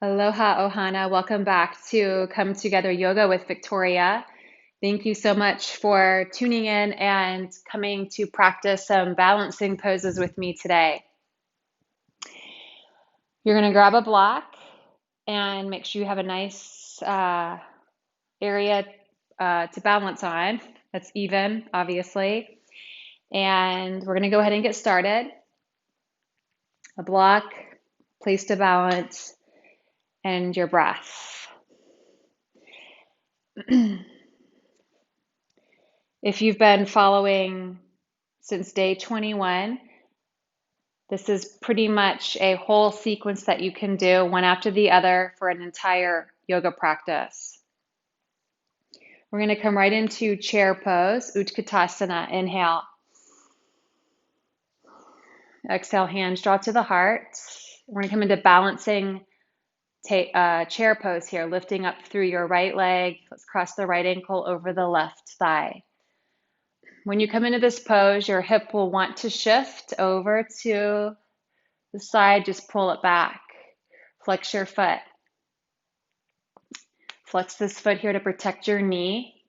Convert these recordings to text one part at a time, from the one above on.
Aloha, Ohana. Welcome back to Come Together Yoga with Victoria. Thank you so much for tuning in and coming to practice some balancing poses with me today. You're going to grab a block and make sure you have a nice area to balance on. That's even, obviously. And we're going to go ahead and get started. A block, place to balance, and your breath. If you've been following since day 21, this is pretty much a whole sequence that you can do one after the other for an entire yoga practice. We're going to come right into chair pose, Utkatasana. Inhale. Exhale, hands draw to the heart. We're going to come into balancing chair pose here, lifting up through your right leg. Let's cross the right ankle over the left thigh. When you come into this pose, your hip will want to shift over to the side. Just pull it back. Flex your foot. Flex this foot here to protect your knee.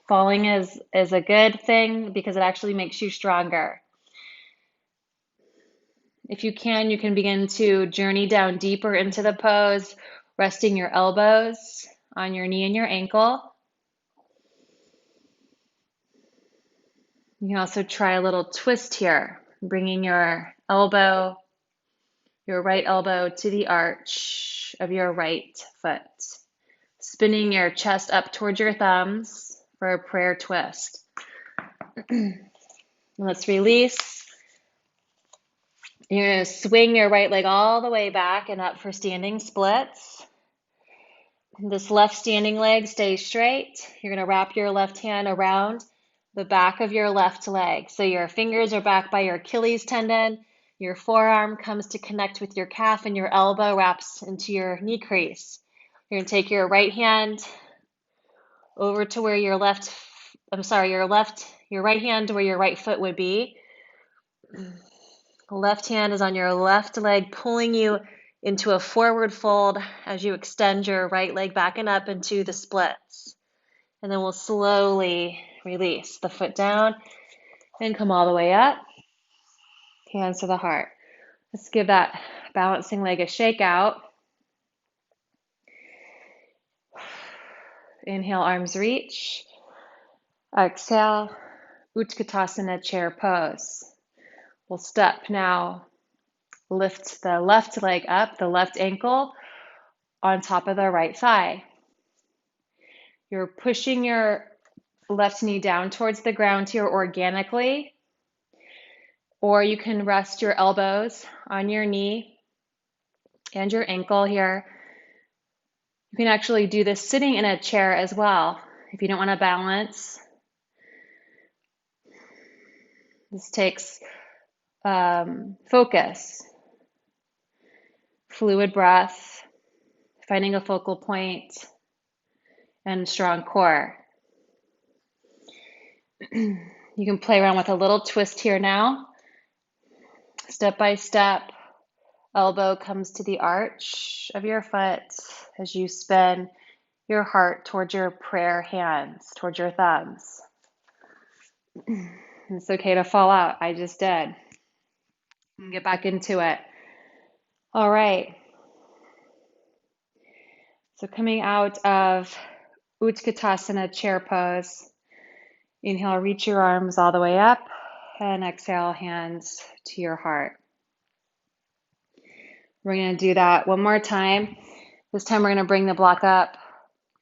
Falling is a good thing because it actually makes you stronger. If you can begin to journey down deeper into the pose, resting your elbows on your knee and your ankle. You can also try a little twist here, bringing your right elbow to the arch of your right foot. Spinning your chest up towards your thumbs for a prayer twist. Let's release. You're going to swing your right leg all the way back and up for standing splits. This left standing leg stays straight. You're going to wrap your left hand around the back of your left leg. So your fingers are back by your Achilles tendon. Your forearm comes to connect with your calf and your elbow wraps into your knee crease. You're going to take your right hand over to where your right hand where your right foot would be. The left hand is on your left leg, pulling you into a forward fold as you extend your right leg back and up into the splits. And then we'll slowly release the foot down and come all the way up. Hands to the heart. Let's give that balancing leg a shake out. Inhale, arms reach. Exhale, Utkatasana chair pose. We'll step now. Lift the left leg up, the left ankle on top of the right thigh. You're pushing your left knee down towards the ground here organically, or you can rest your elbows on your knee and your ankle here. You can actually do this sitting in a chair as well if you don't want to balance. This takes focus, fluid breath, finding a focal point, and strong core. You can play around with a little twist here now. Step by step, elbow comes to the arch of your foot as you spin your heart towards your prayer hands, towards your thumbs. It's okay to fall out. I just did. And get back into it. All right. So coming out of Utkatasana chair pose, inhale, reach your arms all the way up, and exhale, hands to your heart. We're going to do that one more time. This time we're going to bring the block up.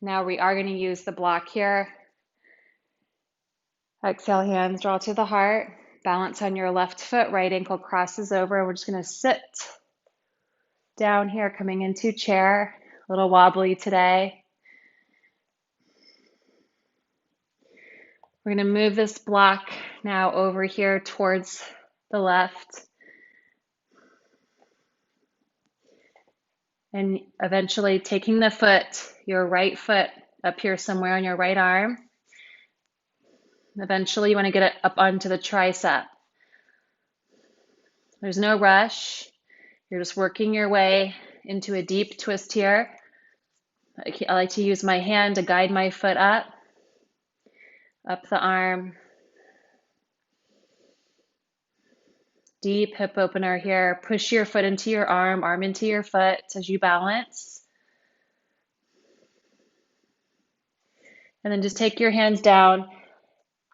Now we are going to use the block here. Exhale, hands draw to the heart. Balance on your left foot, right ankle crosses over. We're just going to sit down here, coming into chair. A little wobbly today. We're going to move this block now over here towards the left. And eventually taking the foot, your right foot up here somewhere on your right arm. Eventually you want to get it up onto the tricep. There's no rush. You're just working your way into a deep twist here. I like to use my hand to guide my foot up the arm. Deep hip opener here. Push your foot into your arm into your foot as you balance. And then just take your hands down,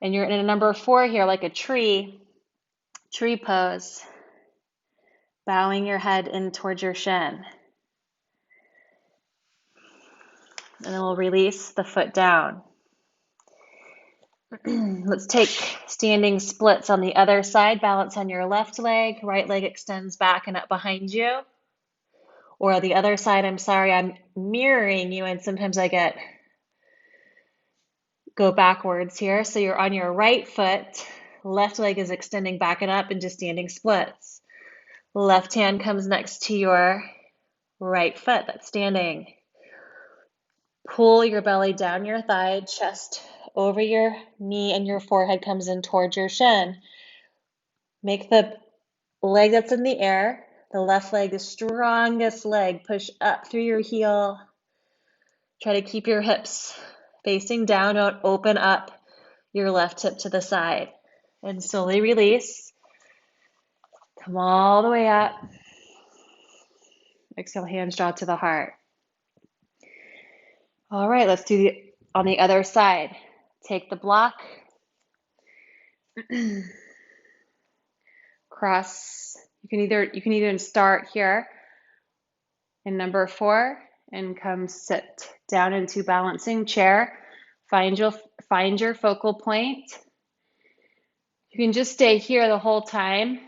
and you're in a number 4 here, like a tree pose, bowing your head in towards your shin. And then we'll release the foot down. Let's take standing splits on the other side. Balance on your left leg. Right leg extends back and up behind you. Or the other side, I'm sorry, I'm mirroring you, and sometimes I go backwards here. So you're on your right foot. Left leg is extending back and up into standing splits. Left hand comes next to your right foot that's standing. Pull your belly down your thigh, chest over your knee, and your forehead comes in towards your shin. Make the leg that's in the air, the left leg, the strongest leg, push up through your heel. Try to keep your hips facing down. Don't open up your left hip to the side. And slowly release. Come all the way up. Exhale, hands draw to the heart. All right, let's do on the other side. Take the block. Cross. You can either start here in number 4 and come sit down into balancing chair. Find your focal point. You can just stay here the whole time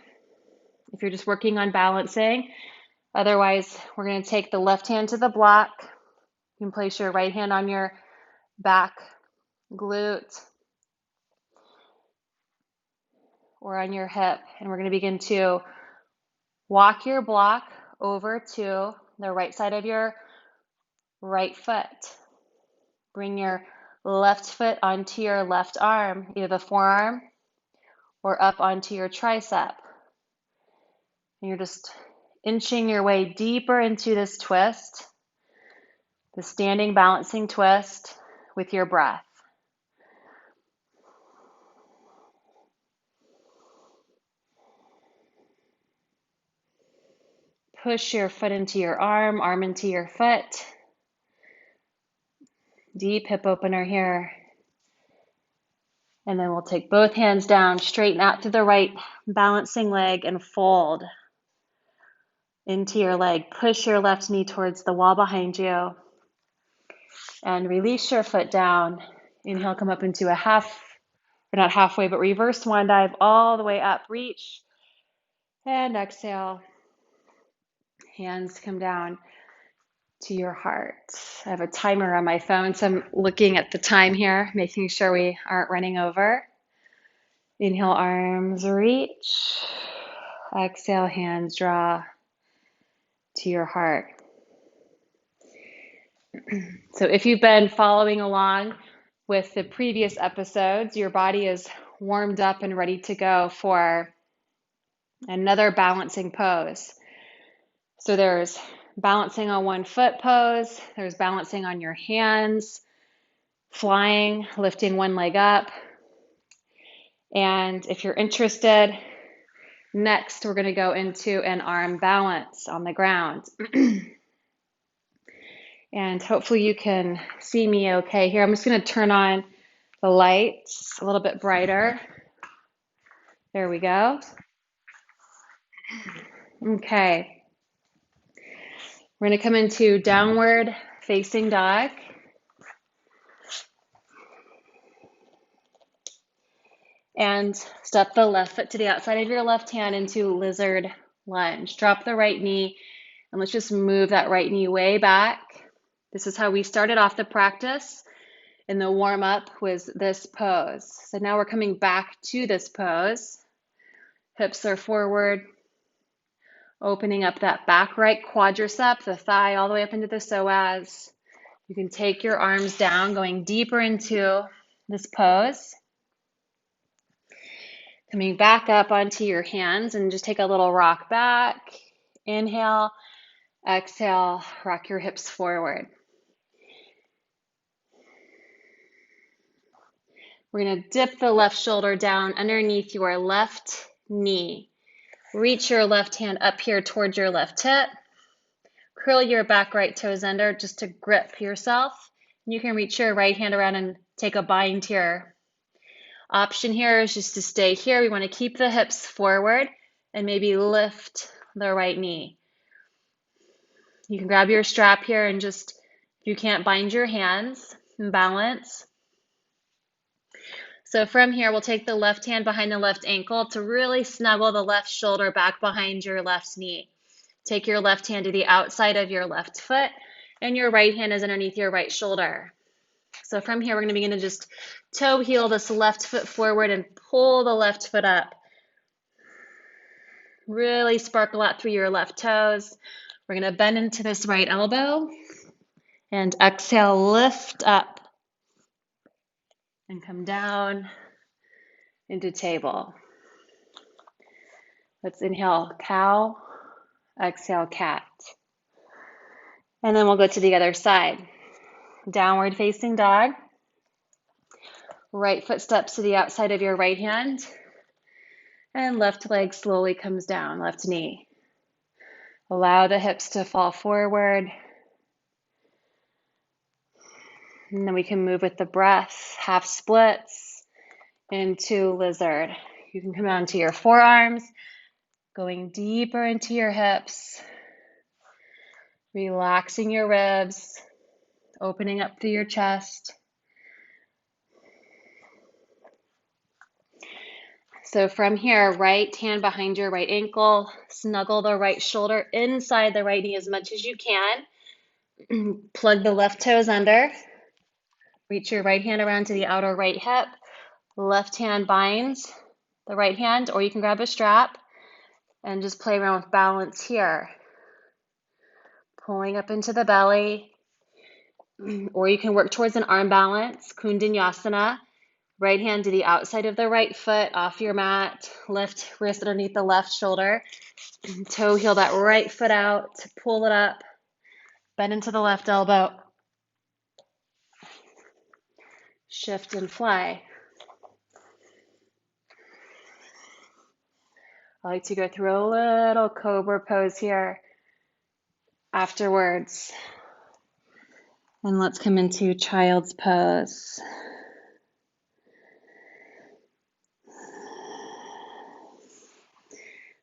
if you're just working on balancing. Otherwise, we're going to take the left hand to the block. You can place your right hand on your back glute or on your hip, and we're going to begin to walk your block over to the right side of your right foot. Bring your left foot onto your left arm, either the forearm or up onto your tricep. And you're just inching your way deeper into this twist, the standing balancing twist with your breath. Push your foot into your arm into your foot. Deep hip opener here. And then we'll take both hands down, straighten out to the right balancing leg and fold into your leg. Push your left knee towards the wall behind you and release your foot down. Inhale, come up into a not halfway, but reverse swan dive all the way up. Reach and exhale. Hands come down to your heart. I have a timer on my phone, so I'm looking at the time here, making sure we aren't running over. Inhale, arms reach. Exhale, hands draw to your heart. So if you've been following along with the previous episodes, your body is warmed up and ready to go for another balancing pose. So there's balancing on one foot pose, there's balancing on your hands, flying, lifting one leg up. And if you're interested, next we're going to go into an arm balance on the ground. And hopefully you can see me okay here. I'm just going to turn on the lights a little bit brighter. There we go. Okay. We're going to come into downward facing dog. And step the left foot to the outside of your left hand into lizard lunge. Drop the right knee, and let's just move that right knee way back. This is how we started off the practice, and the warm-up was this pose. So now we're coming back to this pose. Hips are forward, opening up that back right quadricep, the thigh all the way up into the psoas. You can take your arms down, going deeper into this pose. Coming back up onto your hands and just take a little rock back Inhale, exhale, rock your hips forward. We're going to dip the left shoulder down underneath your left knee. Reach your left hand up here towards your left hip. Curl your back right toes under just to grip yourself. You can reach your right hand around and take a bind here. Option here is just to stay here. We want to keep the hips forward and maybe lift the right knee. You can grab your strap here and just, if you can't bind your hands, and balance. So from here, we'll take the left hand behind the left ankle to really snuggle the left shoulder back behind your left knee. Take your left hand to the outside of your left foot, and your right hand is underneath your right shoulder. So from here, we're going to begin to just toe heel this left foot forward and pull the left foot up. Really sparkle out through your left toes. We're going to bend into this right elbow and exhale, lift up and come down into table. Let's inhale, cow, exhale, cat. And then we'll go to the other side. Downward facing dog. Right foot steps to the outside of your right hand. And left leg slowly comes down, left knee. Allow the hips to fall forward. And then we can move with the breath, half splits into lizard. You can come down to your forearms, going deeper into your hips, relaxing your ribs, opening up through your chest. So from here, right hand behind your right ankle, snuggle the right shoulder inside the right knee as much as you can. Plug the left toes under. Reach your right hand around to the outer right hip. Left hand binds the right hand, or you can grab a strap and just play around with balance here. Pulling up into the belly, or you can work towards an arm balance, Kundanyasana. Right hand to the outside of the right foot, off your mat. Lift wrist underneath the left shoulder. Toe heel that right foot out, pull it up. Bend into the left elbow. Shift and fly. I like to go through a little cobra pose here afterwards. And let's come into child's pose.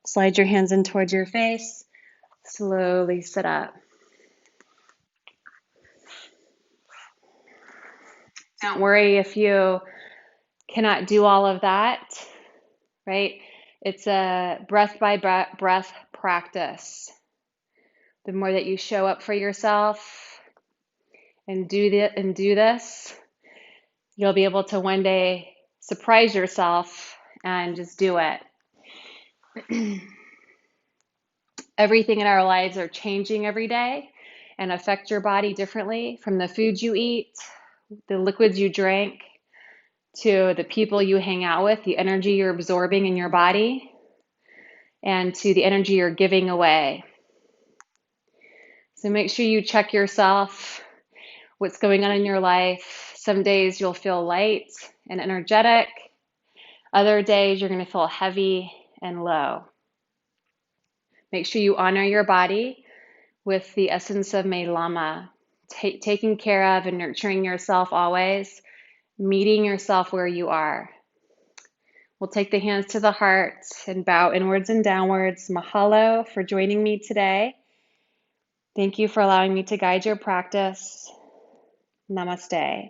Slide your hands in towards your face. Slowly sit up. Don't worry if you cannot do all of that, right? It's a breath by breath practice. The more that you show up for yourself and do this, you'll be able to one day surprise yourself and just do it. Everything in our lives are changing every day and affect your body differently, from the food you eat, the liquids you drink, to the people you hang out with, the energy you're absorbing in your body, and to the energy you're giving away. So make sure you check yourself, what's going on in your life. Some days you'll feel light and energetic. Other days you're going to feel heavy and low. Make sure you honor your body with the essence of May Lama, taking care of and nurturing yourself always, meeting yourself where you are. We'll take the hands to the heart and bow inwards and downwards. Mahalo for joining me today. Thank you for allowing me to guide your practice. Namaste.